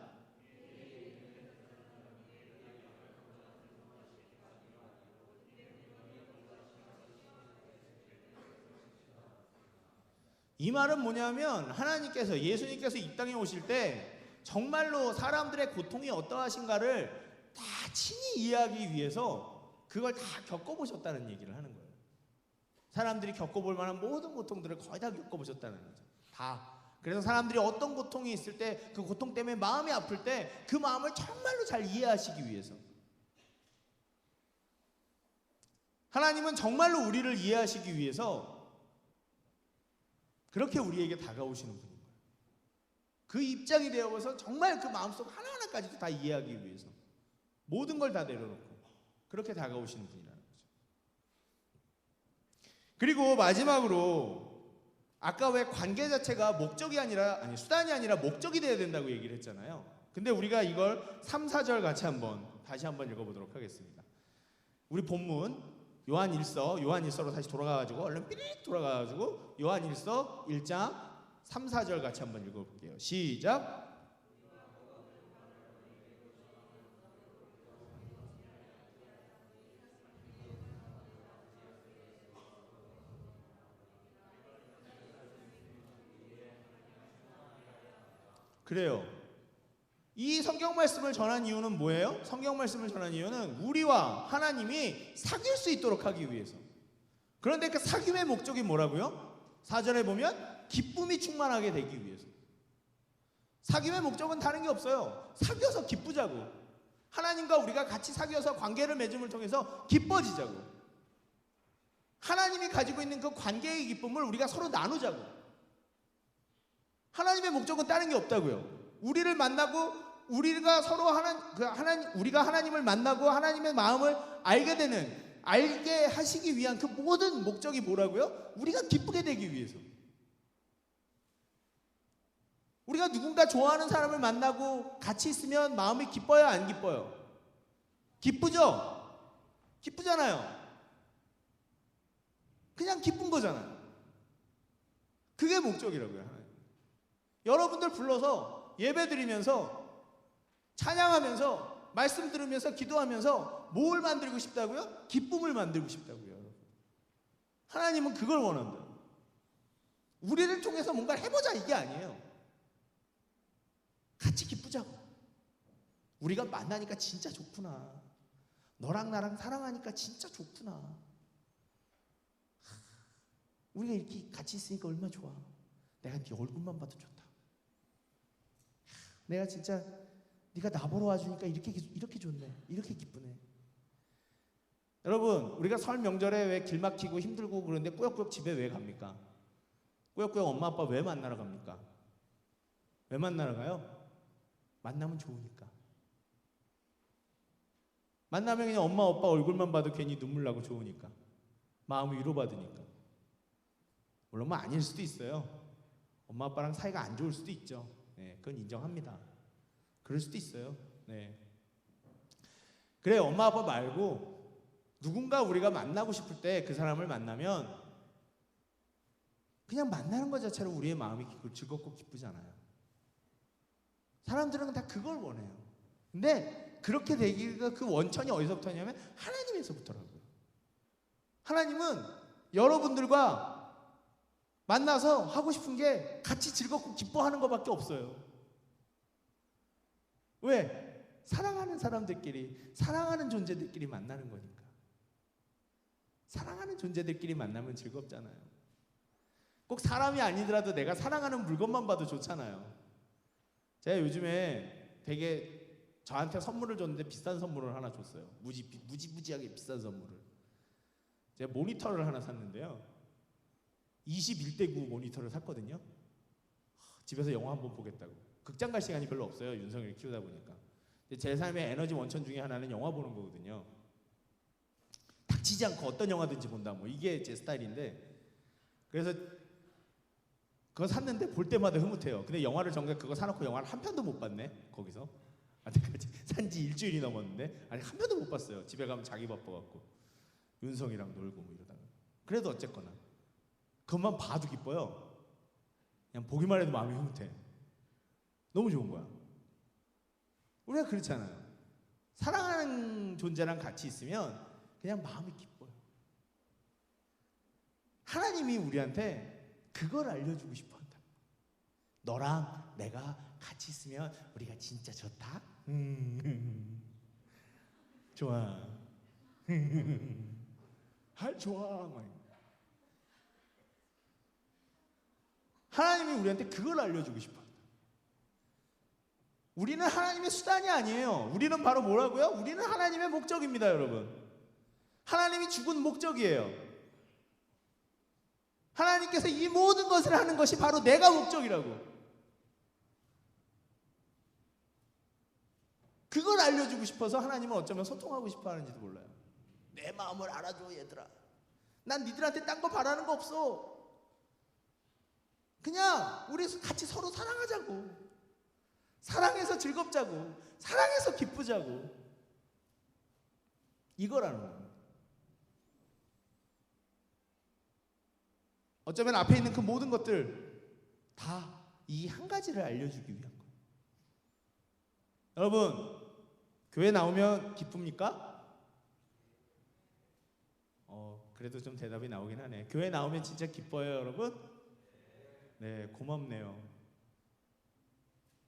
이 말은 뭐냐면 예수님께서 이 땅에 오실 때 정말로 사람들의 고통이 어떠하신가를 다 친히 이해하기 위해서 그걸 다 겪어보셨다는 얘기를 하는 거예요. 사람들이 겪어볼 만한 모든 고통들을 거의 다 겪어보셨다는 거죠. 다. 그래서 사람들이 어떤 고통이 있을 때 그 고통 때문에 마음이 아플 때 그 마음을 정말로 잘 이해하시기 위해서 하나님은 정말로 우리를 이해하시기 위해서 그렇게 우리에게 다가오시는 분인 거예요. 그 입장이 되어서 정말 그 마음속 하나하나까지도 다 이해하기 위해서 모든 걸 다 내려놓고 그렇게 다가오시는 분이라는 거죠. 그리고 마지막으로 아까 왜 관계 자체가 수단이 아니라 목적이 되어야 된다고 얘기를 했잖아요. 근데 우리가 이걸 3, 4절 같이 다시 한번 읽어보도록 하겠습니다. 우리 본문 요한일서로 다시 돌아가가지고 얼른 삐릭 돌아가가지고 요한일서 1장 3, 4절 같이 한번 읽어볼게요. 시작. 그래요. 이 성경 말씀을 전한 이유는 뭐예요? 성경 말씀을 전한 이유는 우리와 하나님이 사귈 수 있도록 하기 위해서. 그런데 그 사귐의 목적이 뭐라고요? 4절에 보면 기쁨이 충만하게 되기 위해서. 사귐의 목적은 다른 게 없어요. 사귀어서 기쁘자고. 하나님과 우리가 같이 사귀어서 관계를 맺음을 통해서 기뻐지자고. 하나님이 가지고 있는 그 관계의 기쁨을 우리가 서로 나누자고. 하나님의 목적은 다른 게 없다고요. 우리를 만나고 우리가 하나님을 만나고 하나님의 마음을 알게 하시기 위한 그 모든 목적이 뭐라고요? 우리가 기쁘게 되기 위해서. 우리가 누군가 좋아하는 사람을 만나고 같이 있으면 마음이 기뻐요, 안 기뻐요? 기쁘죠? 기쁘잖아요. 그냥 기쁜 거잖아요. 그게 목적이라고요, 하나님. 여러분들 불러서 예배 드리면서 찬양하면서 말씀 들으면서 기도하면서 뭘 만들고 싶다고요? 기쁨을 만들고 싶다고요. 하나님은 그걸 원한다. 우리를 통해서 뭔가를 해보자 이게 아니에요. 같이 기쁘자고. 우리가 만나니까 진짜 좋구나. 너랑 나랑 사랑하니까 진짜 좋구나. 우리가 이렇게 같이 있으니까 얼마나 좋아. 내가 네 얼굴만 봐도 좋다. 내가 진짜 네가 나 보러 와주니까 이렇게 좋네. 이렇게 기쁘네. 여러분, 우리가 설 명절에 왜 길 막히고 힘들고 그러는데 꾸역꾸역 집에 왜 갑니까? 꾸역꾸역 엄마 아빠 왜 만나러 갑니까? 왜 만나러 가요? 만나면 좋으니까. 만나면 그냥 엄마 아빠 얼굴만 봐도 괜히 눈물 나고 좋으니까. 마음이 위로받으니까. 물론 뭐 아닐 수도 있어요. 엄마 아빠랑 사이가 안 좋을 수도 있죠. 네, 그건 인정합니다. 그럴 수도 있어요. 네. 그래, 엄마 아빠 말고 누군가 우리가 만나고 싶을 때 그 사람을 만나면 그냥 만나는 것 자체로 우리의 마음이 즐겁고 기쁘잖아요. 사람들은 다 그걸 원해요. 근데 그렇게 되기가 그 원천이 어디서부터냐면 하나님에서부터라고요. 하나님은 여러분들과 만나서 하고 싶은 게 같이 즐겁고 기뻐하는 것밖에 없어요. 왜? 사랑하는 사람들끼리, 사랑하는 존재들끼리 만나는 거니까. 사랑하는 존재들끼리 만나면 즐겁잖아요. 꼭 사람이 아니더라도 내가 사랑하는 물건만 봐도 좋잖아요. 제가 요즘에 되게 저한테 선물을 줬는데 비싼 선물을 하나 줬어요. 무지무지하게 비싼 선물을. 제가 모니터를 하나 샀는데요. 21:9 모니터를 샀거든요. 집에서 영화 한번 보겠다고. 극장 갈 시간이 별로 없어요. 윤성이를 키우다 보니까. 제 삶의 에너지 원천 중에 하나는 영화 보는 거거든요. 닥치지 않고 어떤 영화든지 본다. 뭐 이게 제 스타일인데, 그래서 그거 샀는데 볼 때마다 흐뭇해요. 근데 영화를 정작 그거 사놓고 영화를 한 편도 못 봤네. 거기서 아직까지 산지 일주일이 넘었는데 아니 한 편도 못 봤어요. 집에 가면 자기 바빠갖고 윤성이랑 놀고 뭐 이러다가. 그래도 어쨌거나 그것만 봐도 기뻐요. 그냥 보기만 해도 마음이 흐뭇해. 너무 좋은 거야. 우리가 그렇잖아요. 사랑하는 존재랑 같이 있으면 그냥 마음이 기뻐요. 하나님이 우리한테 그걸 알려주고 싶어 한다. 너랑 내가 같이 있으면 우리가 진짜 좋다. 좋아. 좋아. 하나님이 우리한테 그걸 알려주고 싶어 한다. 우리는 하나님의 수단이 아니에요. 우리는 바로 뭐라고요? 우리는 하나님의 목적입니다, 여러분. 하나님이 죽은 목적이에요. 하나님께서 이 모든 것을 하는 것이 바로 내가 목적이라고. 그걸 알려주고 싶어서 하나님은 어쩌면 소통하고 싶어 하는지도 몰라요. 내 마음을 알아줘, 얘들아. 난 니들한테 딴 거 바라는 거 없어. 그냥 우리 같이 서로 사랑하자고. 사랑해서 즐겁자고. 사랑해서 기쁘자고. 이거라는 거예요. 어쩌면 앞에 있는 그 모든 것들 다 이 한 가지를 알려주기 위한 거예요. 여러분, 교회 나오면 기쁩니까? 그래도 좀 대답이 나오긴 하네. 교회 나오면 진짜 기뻐요, 여러분? 네, 고맙네요.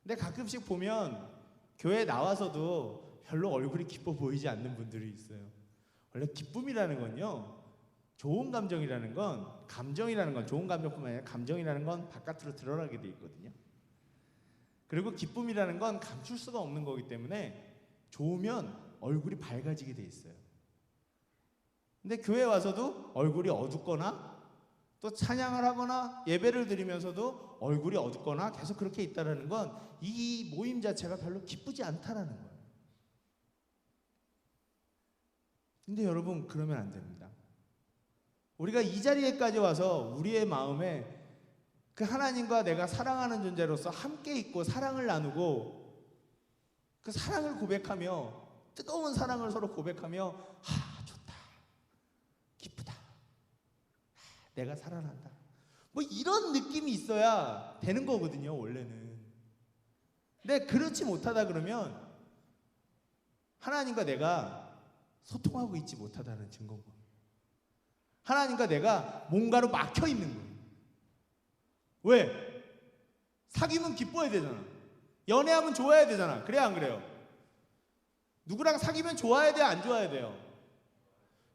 근데 가끔씩 보면 교회 나와서도 별로 얼굴이 기뻐 보이지 않는 분들이 있어요. 원래 기쁨이라는 건요, 좋은 감정이라는 건, 감정이라는 건 좋은 감정뿐만 아니라 감정이라는 건 바깥으로 드러나게 돼 있거든요. 그리고 기쁨이라는 건 감출 수가 없는 거기 때문에 좋으면 얼굴이 밝아지게 돼 있어요. 근데 교회 와서도 얼굴이 어둡거나 또 찬양을 하거나 예배를 드리면서도 얼굴이 어둡거나 계속 그렇게 있다는 건 이 모임 자체가 별로 기쁘지 않다라는 거예요. 근데 여러분, 그러면 안 됩니다. 우리가 이 자리에까지 와서 우리의 마음에 그 하나님과 내가 사랑하는 존재로서 함께 있고 사랑을 나누고 그 사랑을 고백하며 뜨거운 사랑을 서로 고백하며 좋다, 기쁘다, 내가 살아난다, 뭐 이런 느낌이 있어야 되는 거거든요, 원래는. 근데 그렇지 못하다 그러면 하나님과 내가 소통하고 있지 못하다는 증거인 거예요. 하나님과 내가 뭔가로 막혀 있는 거예요. 왜? 사귀면 기뻐야 되잖아. 연애하면 좋아야 되잖아. 그래야 안 그래요? 누구랑 사귀면 좋아야 돼요, 안 좋아야 돼요?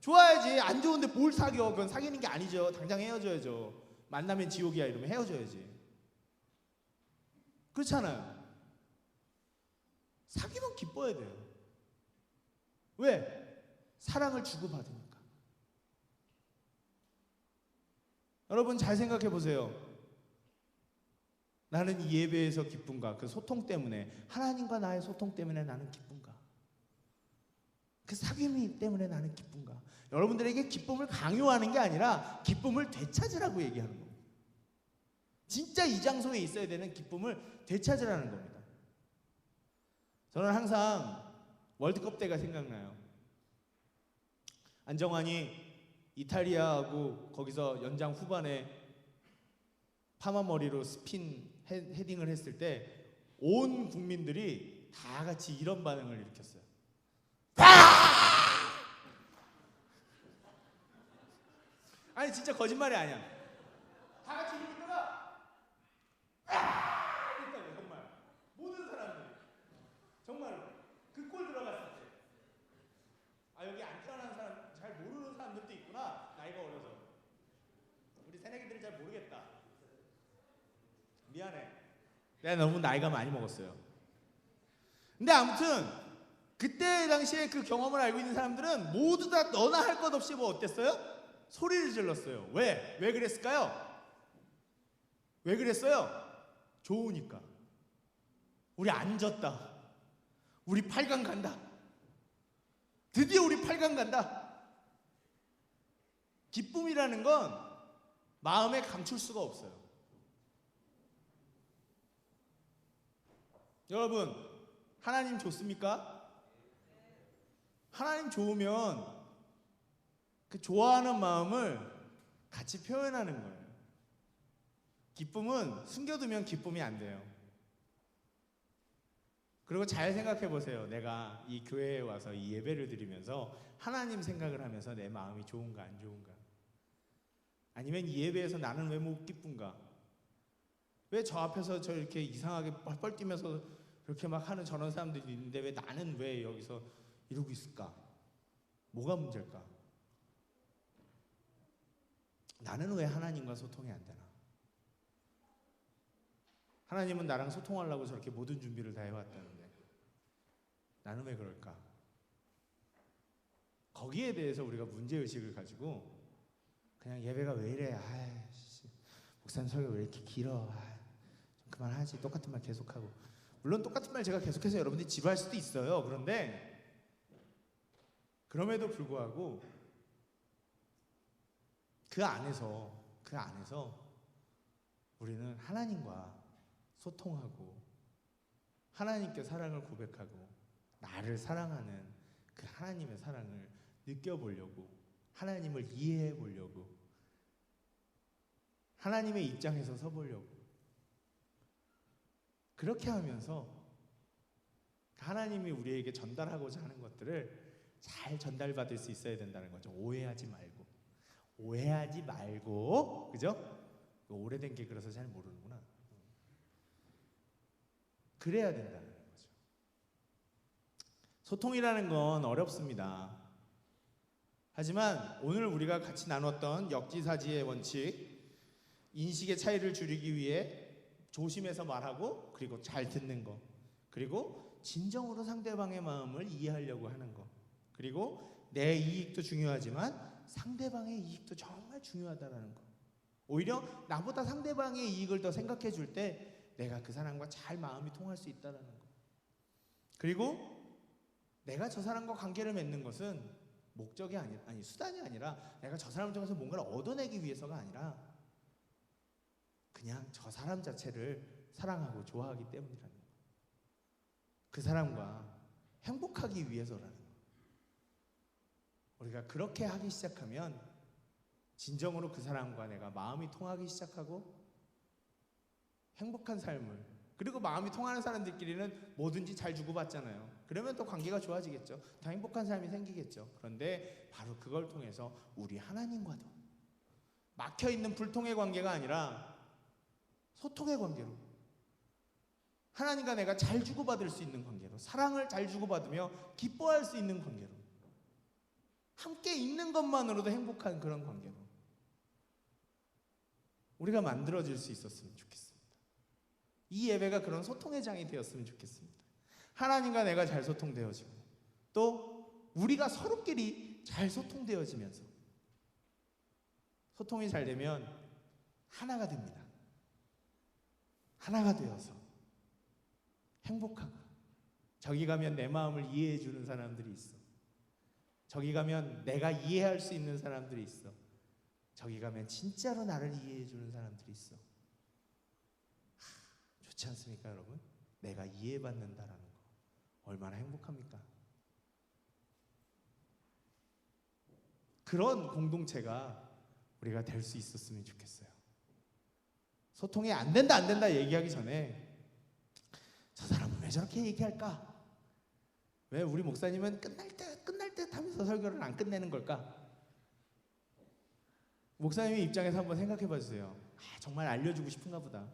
좋아야지. 안 좋은데 뭘 사겨? 그건 사귀는 게 아니죠. 당장 헤어져야죠. 만나면 지옥이야 이러면 헤어져야지. 그렇잖아요. 사귀면 기뻐야 돼요. 왜? 사랑을 주고받으니까. 여러분 잘 생각해 보세요. 나는 이 예배에서 기쁜가? 그 소통 때문에, 하나님과 나의 소통 때문에 나는 기쁜가? 그 사귐이 때문에 나는 기쁜가? 여러분들에게 기쁨을 강요하는 게 아니라 기쁨을 되찾으라고 얘기하는 겁니다. 진짜 이 장소에 있어야 되는 기쁨을 되찾으라는 겁니다. 저는 항상 월드컵 때가 생각나요. 안정환이 이탈리아하고 거기서 연장 후반에 파마 머리로 스핀 헤딩을 했을 때 온 국민들이 다 같이 이런 반응을 일으켰어요. 아니 진짜 거짓말이 아니야. 다 같이 이렇게 있다가 했다고. 정말 모든 사람들이 정말로 그 골 들어갔을 때, 아 여기 안 태어난 사람, 잘 모르는 사람들도 있구나. 나이가 어려서 우리 새내기들이 잘 모르겠다. 미안해. 내가 너무 나이가 많이 먹었어요. 근데 아무튼 그때 당시에 그 경험을 알고 있는 사람들은 모두 다 너나 할 것 없이 뭐 어땠어요? 소리를 질렀어요. 왜? 왜 그랬을까요? 왜 그랬어요? 좋으니까. 우리 안 졌다. 우리 8강 간다. 드디어 우리 8강 간다. 기쁨이라는 건 마음에 감출 수가 없어요. 여러분, 하나님 좋습니까? 하나님 좋으면 그 좋아하는 마음을 같이 표현하는 거예요. 기쁨은 숨겨두면 기쁨이 안 돼요. 그리고 잘 생각해 보세요. 내가 이 교회에 와서 이 예배를 드리면서 하나님 생각을 하면서 내 마음이 좋은가 안 좋은가? 아니면 이 예배에서 나는 왜 못 기쁜가? 왜 저 앞에서 저 이렇게 이상하게 뻘뻘 뛰면서 이렇게 막 하는 저런 사람들이 있는데 왜 나는 왜 여기서 이러고 있을까? 뭐가 문제일까? 나는 왜 하나님과 소통이 안 되나? 하나님은 나랑 소통하려고 저렇게 모든 준비를 다 해왔다는데 나는 왜 그럴까? 거기에 대해서 우리가 문제의식을 가지고 그냥 예배가 왜 이래? 아이씨, 목사님 설교 왜 이렇게 길어? 좀 그만하지. 똑같은 말 계속하고. 물론 똑같은 말 제가 계속해서 여러분들이 지루할 수도 있어요. 그런데 그럼에도 불구하고 그 안에서 우리는 하나님과 소통하고 하나님께 사랑을 고백하고 나를 사랑하는 그 하나님의 사랑을 느껴보려고, 하나님을 이해해 보려고, 하나님의 입장에서 서보려고, 그렇게 하면서 하나님이 우리에게 전달하고자 하는 것들을 잘 전달받을 수 있어야 된다는 거죠. 오해하지 말고, 그죠? 오래된 게 그래서 잘 모르는구나. 그래야 된다는 거죠. 소통이라는 건 어렵습니다. 하지만 오늘 우리가 같이 나눴던 역지사지의 원칙, 인식의 차이를 줄이기 위해 조심해서 말하고, 그리고 잘 듣는 거, 그리고 진정으로 상대방의 마음을 이해하려고 하는 거, 그리고 내 이익도 중요하지만 상대방의 이익도 정말 중요하다는 거. 오히려 나보다 상대방의 이익을 더 생각해 줄 때 내가 그 사람과 잘 마음이 통할 수 있다는 거. 그리고 내가 저 사람과 관계를 맺는 것은 목적이 아니 수단이 아니라 내가 저 사람을 통해서 뭔가를 얻어내기 위해서가 아니라 그냥 저 사람 자체를 사랑하고 좋아하기 때문이라는 거. 그 사람과 행복하기 위해서라는 거. 우리가 그렇게 하기 시작하면 진정으로 그 사람과 내가 마음이 통하기 시작하고 행복한 삶을, 그리고 마음이 통하는 사람들끼리는 뭐든지 잘 주고받잖아요. 그러면 또 관계가 좋아지겠죠. 더 행복한 삶이 생기겠죠. 그런데 바로 그걸 통해서 우리 하나님과도 막혀있는 불통의 관계가 아니라 소통의 관계로, 하나님과 내가 잘 주고받을 수 있는 관계로, 사랑을 잘 주고받으며 기뻐할 수 있는 관계로, 함께 있는 것만으로도 행복한 그런 관계로 우리가 만들어질 수 있었으면 좋겠습니다. 이 예배가 그런 소통의 장이 되었으면 좋겠습니다. 하나님과 내가 잘 소통되어지고 또 우리가 서로끼리 잘 소통되어지면서, 소통이 잘 되면 하나가 됩니다. 하나가 되어서 행복하고, 저기 가면 내 마음을 이해해 주는 사람들이 있어. 저기 가면 내가 이해할 수 있는 사람들이 있어. 저기 가면 진짜로 나를 이해해 주는 사람들이 있어. 좋지 않습니까, 여러분? 내가 이해받는다라는 거 얼마나 행복합니까? 그런 공동체가 우리가 될 수 있었으면 좋겠어요. 소통이 안 된다 얘기하기 전에 저 사람은 왜 저렇게 얘기할까? 왜 우리 목사님은 끝날 듯 하면서 설교를 안 끝내는 걸까? 목사님의 입장에서 한번 생각해 봐 주세요. 정말 알려주고 싶은가 보다.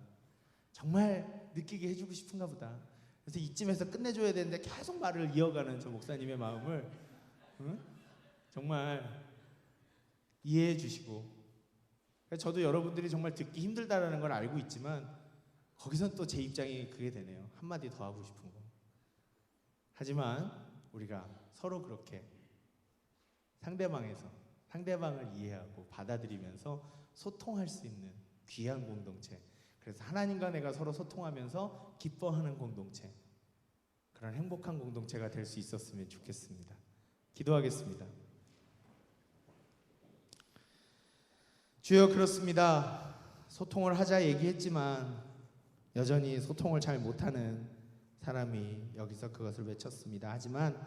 정말 느끼게 해주고 싶은가 보다. 그래서 이쯤에서 끝내줘야 되는데 계속 말을 이어가는 저 목사님의 마음을 정말 이해해 주시고, 저도 여러분들이 정말 듣기 힘들다라는 걸 알고 있지만 거기선 또 제 입장이 그게 되네요. 한마디 더 하고 싶은 거. 하지만 우리가 서로 그렇게 상대방을 이해하고 받아들이면서 소통할 수 있는 귀한 공동체, 그래서 하나님과 내가 서로 소통하면서 기뻐하는 공동체, 그런 행복한 공동체가 될 수 있었으면 좋겠습니다. 기도하겠습니다. 주여, 그렇습니다. 소통을 하자 얘기했지만 여전히 소통을 잘 못하는 사람이 여기서 그것을 외쳤습니다. 하지만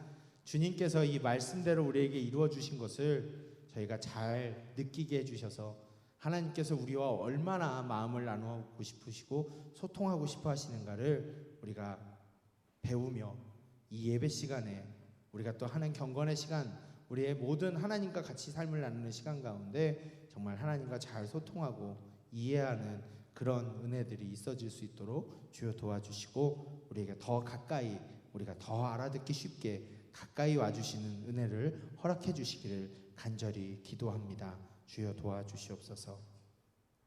주님께서 이 말씀대로 우리에게 이루어 주신 것을 저희가 잘 느끼게 해주셔서 하나님께서 우리와 얼마나 마음을 나누고 싶으시고 소통하고 싶어 하시는가를 우리가 배우며, 이 예배 시간에 우리가 또 하는 경건의 시간, 우리의 모든 하나님과 같이 삶을 나누는 시간 가운데 정말 하나님과 잘 소통하고 이해하는 그런 은혜들이 있어질 수 있도록 주여 도와주시고, 우리에게 더 가까이, 우리가 더 알아듣기 쉽게 가까이 와주시는 은혜를 허락해 주시기를 간절히 기도합니다. 주여 도와주시옵소서.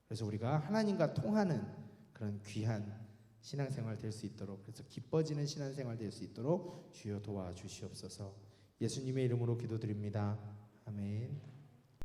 그래서 우리가 하나님과 통하는 그런 귀한 신앙생활 될 수 있도록, 그래서 기뻐지는 신앙생활 될 수 있도록 주여 도와주시옵소서. 예수님의 이름으로 기도드립니다. 아멘.